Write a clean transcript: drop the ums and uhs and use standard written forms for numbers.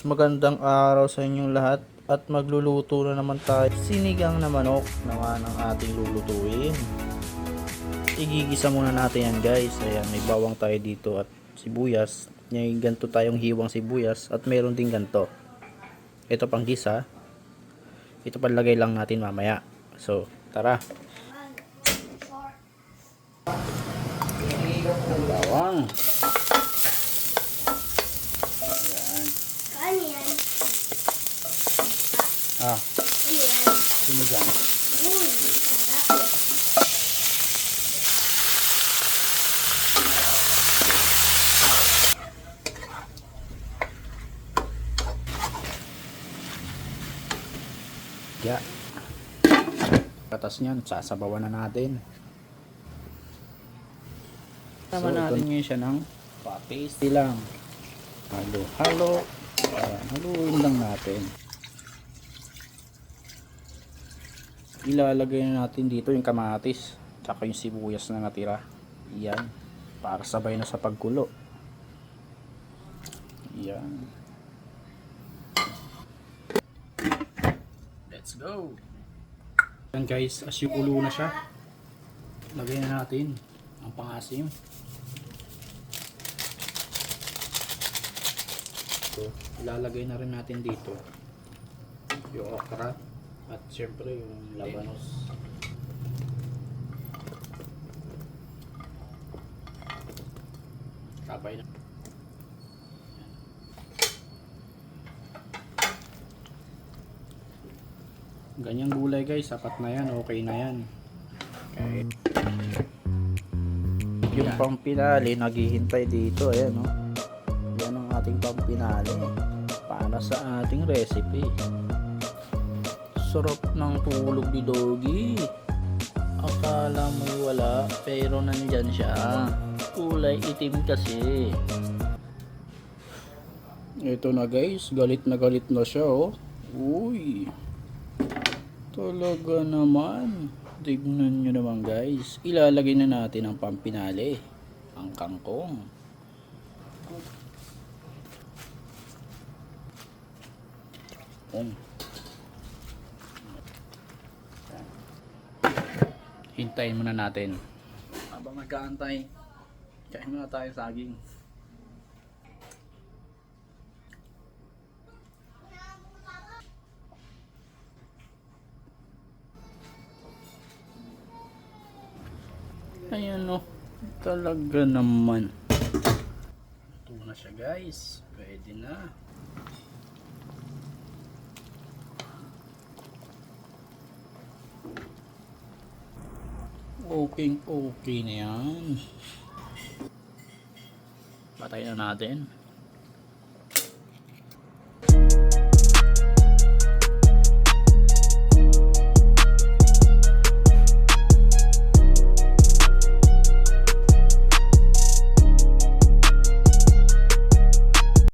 magandang araw sa inyong lahat at magluluto na naman tayo. Sinigang na manok naman ang ating lulutuin. Igigisa muna natin yan guys. Ayan, may bawang tayo dito at sibuyas. May ganito tayong hiwang sibuyas at meron din ganito. Ito pang gisa. Ito palagay lang natin mamaya. So, tara. Bawang. Sinigang. Ya. Katas niyan, sasabawan na natin. Naman natin ngayon siya ng paste lang. Halo. Haluin lang natin. Ilalagay na natin dito yung kamatis tsaka yung sibuyas na natira. Yan, para sabay na sa pagkulo. Yan. Let's go. Yan guys, as yung kulo na siya, lagay na natin ang pangasim. So, ilalagay na rin natin dito yung okra at syempre yung labanos. Sabay na. Ganyang gulay guys, sapat na yan, okay na yan. Okay. Yung pampinali naghihintay dito, ayan oh. Yan ang ating pampinali para sa ating recipe. Sarap ng tulog ni Doggy. Akala mo'y wala pero nandyan siya. Kulay itim kasi. Ito na guys, galit na siya oh. Uy, talaga naman. Tignan nyo naman guys. Ilalagay na natin ang pampinali, ang kangkong. Hintayin muna natin. Habang nagkaantay, kain muna tayo saging. Ayan o, talaga naman. Ito na siya guys, pwede na. Okay na yan. Patayin na natin.